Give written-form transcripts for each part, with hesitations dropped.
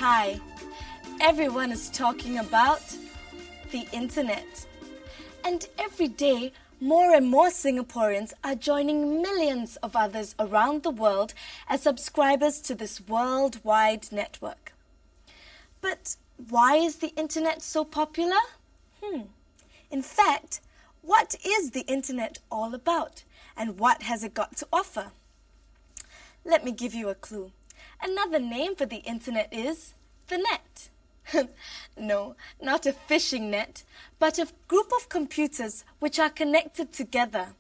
Hi, everyone is talking about the internet. And every day, more and more Singaporeans are joining millions of others around the world as subscribers to this worldwide network. But why is the internet so popular? In fact, what is the internet all about? And what has it got to offer? Let me give you a clue. Another name for the internet is the net. No, not a fishing net, but a group of computers which are connected together.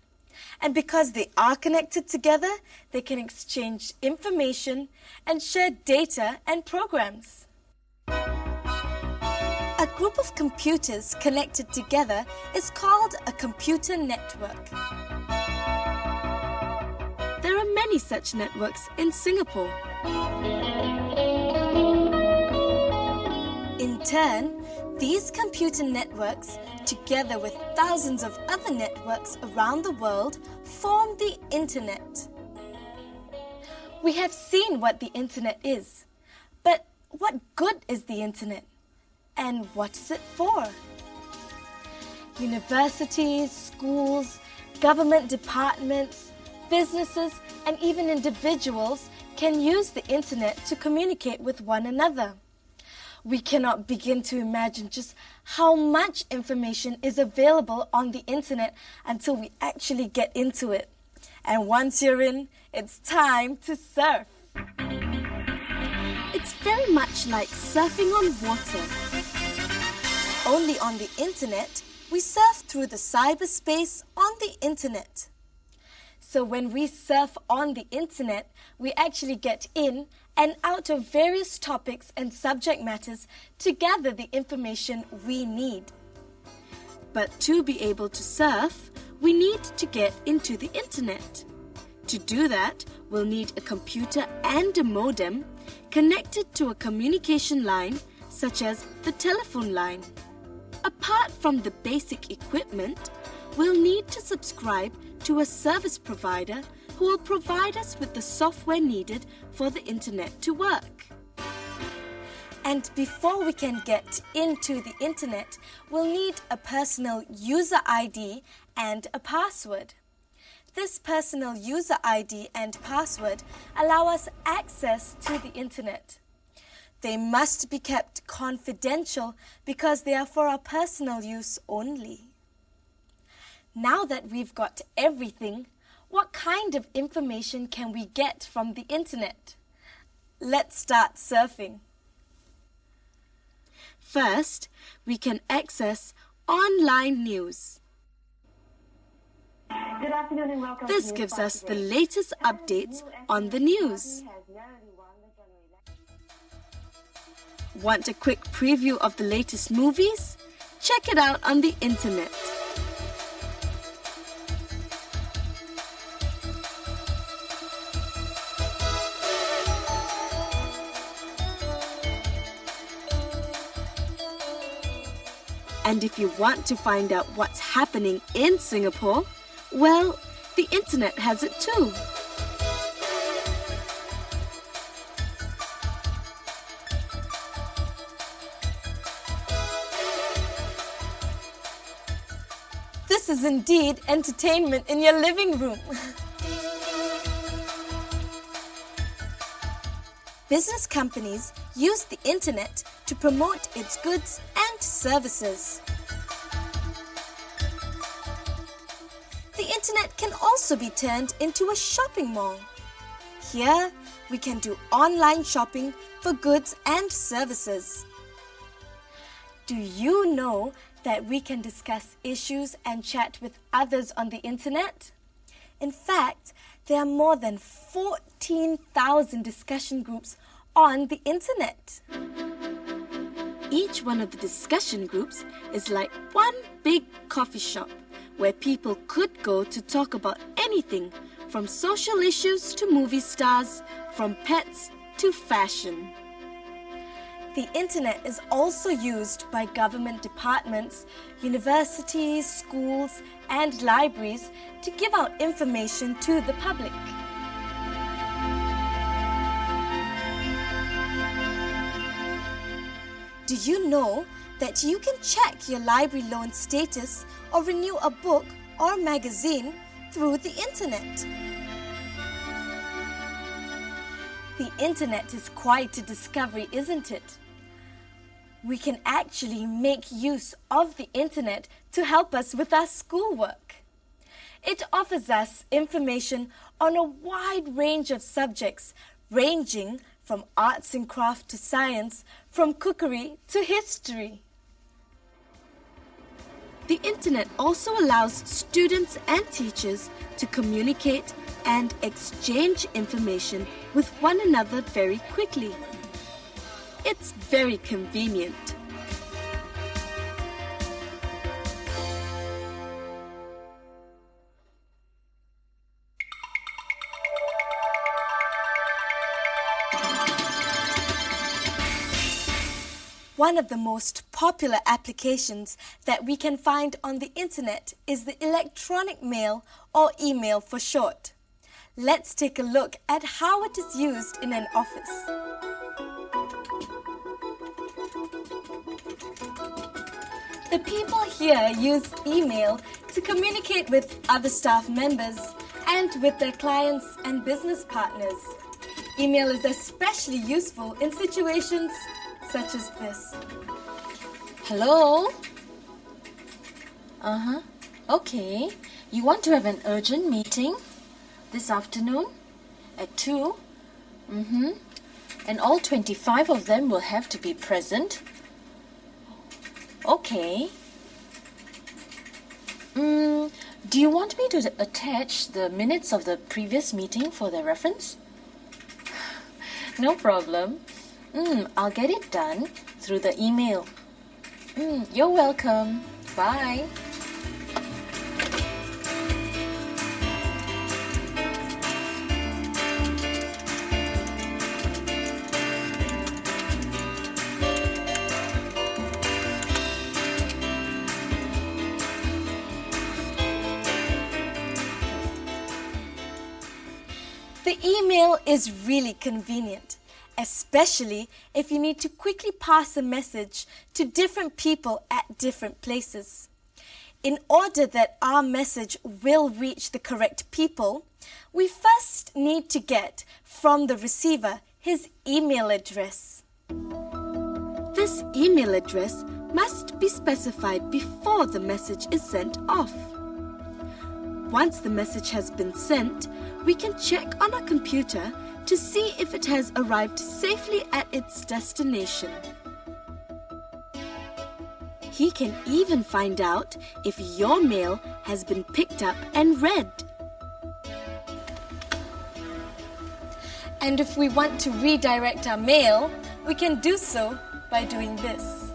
And because they are connected together, they can exchange information and share data and programs. A group of computers connected together is called a computer network. There are many such networks in Singapore. In turn, these computer networks, together with thousands of other networks around the world, form the internet. We have seen what the internet is, but what good is the internet? And what is it for? Universities, schools, government departments, businesses, and even individuals can use the internet to communicate with one another. We cannot begin to imagine just how much information is available on the internet until we actually get into it. And once you're in, it's time to surf. It's very much like surfing on water. Only on the internet, we surf through the cyberspace on the internet. So when we surf on the internet, we actually get in and out of various topics and subject matters to gather the information we need. But to be able to surf, we need to get into the internet. To do that, we'll need a computer and a modem connected to a communication line, such as the telephone line. Apart from the basic equipment, we'll need to subscribe to a service provider who will provide us with the software needed for the internet to work. And before we can get into the internet, we'll need a personal user ID and a password. This personal user ID and password allow us access to the internet. They must be kept confidential because they are for our personal use only. Now that we've got everything, what kind of information can we get from the internet? Let's start surfing. First, we can access online news. Good afternoon and welcome. This gives us the latest updates on the news. Want a quick preview of the latest movies? Check it out on the internet. And if you want to find out what's happening in Singapore, well, the internet has it too. This is indeed entertainment in your living room. Business companies use the internet to promote its goods and services. The internet can also be turned into a shopping mall. Here, we can do online shopping for goods and services. Do you know that we can discuss issues and chat with others on the internet? In fact, there are more than 14,000 discussion groups on the internet. Each one of the discussion groups is like one big coffee shop where people could go to talk about anything from social issues to movie stars, from pets to fashion. The internet is also used by government departments, universities, schools, and libraries to give out information to the public. Do you know that you can check your library loan status or renew a book or magazine through the internet? The internet is quite a discovery, isn't it? We can actually make use of the internet to help us with our schoolwork. It offers us information on a wide range of subjects, ranging from arts and craft to science, from cookery to history. The internet also allows students and teachers to communicate and exchange information with one another very quickly. It's very convenient. One of the most popular applications that we can find on the internet is the electronic mail, or email for short. Let's take a look at how it is used in an office. The people here use email to communicate with other staff members and with their clients and business partners. Email is especially useful in situations such as this. Hello? Okay. You want to have an urgent meeting this afternoon at 2? And all 25 of them will have to be present. Okay. Do you want me to attach the minutes of the previous meeting for their reference? No problem. I'll get it done through the email. You're welcome. Bye. The email is really convenient, especially if you need to quickly pass a message to different people at different places. In order that our message will reach the correct people, we first need to get from the receiver his email address. This email address must be specified before the message is sent off. Once the message has been sent, we can check on our computer to see if it has arrived safely at its destination. He can even find out if your mail has been picked up and read. And if we want to redirect our mail, we can do so by doing this.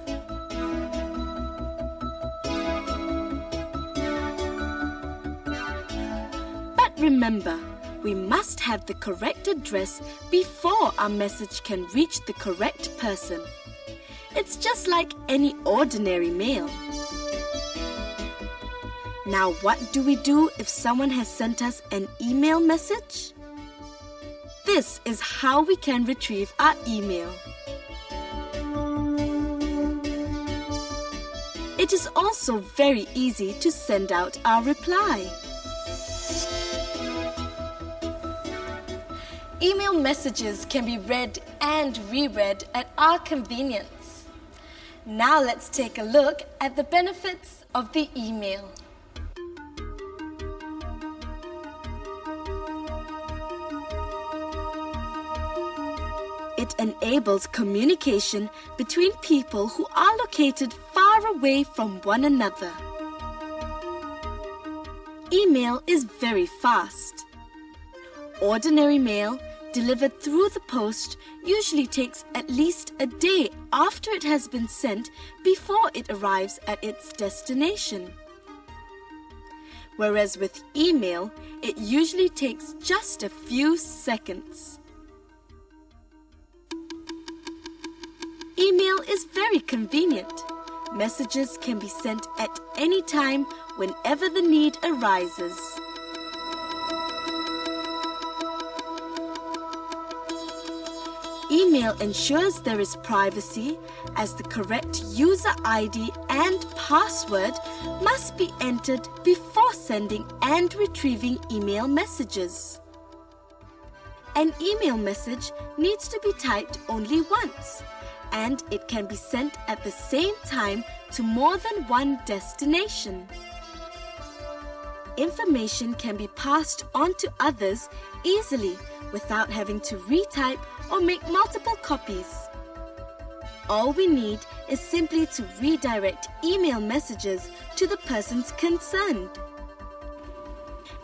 But remember, we must have the correct address before our message can reach the correct person. It's just like any ordinary mail. Now, what do we do if someone has sent us an email message? This is how we can retrieve our email. It is also very easy to send out our reply. email messages can be read and reread at our convenience. Now let's take a look at the benefits of the email. It enables communication between people who are located far away from one another. Email is very fast. Ordinary mail delivered through the post usually takes at least a day after it has been sent before it arrives at its destination. Whereas with email, it usually takes just a few seconds. Email is very convenient. Messages can be sent at any time whenever the need arises. Email ensures there is privacy, as the correct user ID and password must be entered before sending and retrieving email messages. An email message needs to be typed only once, and it can be sent at the same time to more than one destination. Information can be passed on to others easily without having to retype or make multiple copies. All we need is simply to redirect email messages to the persons concerned.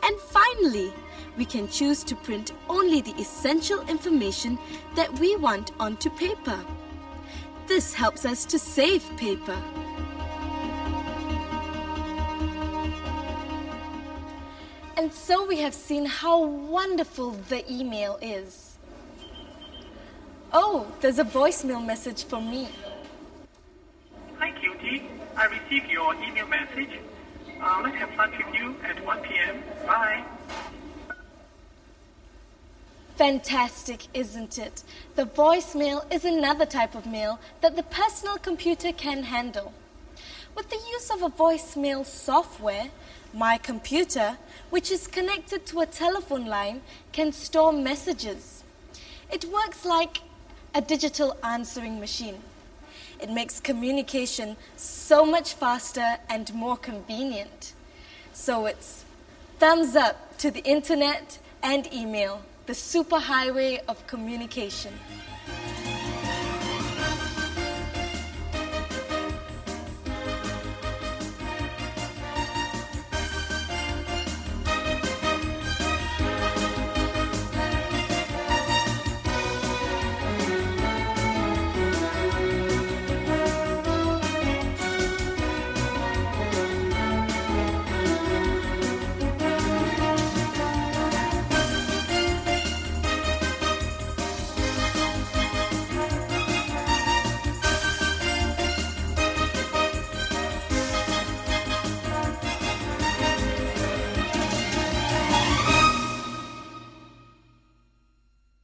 And finally, we can choose to print only the essential information that we want onto paper. This helps us to save paper. And so we have seen how wonderful the email is. Oh, there's a voicemail message for me. Hi, Cutie. I received your email message. Let's have lunch with you at 1 p.m. Bye. Fantastic, isn't it? The voicemail is another type of mail that the personal computer can handle. With the use of a voicemail software, my computer, which is connected to a telephone line, can store messages. It works like a digital answering machine. It makes communication so much faster and more convenient. So it's thumbs up to the internet and email, the superhighway of communication.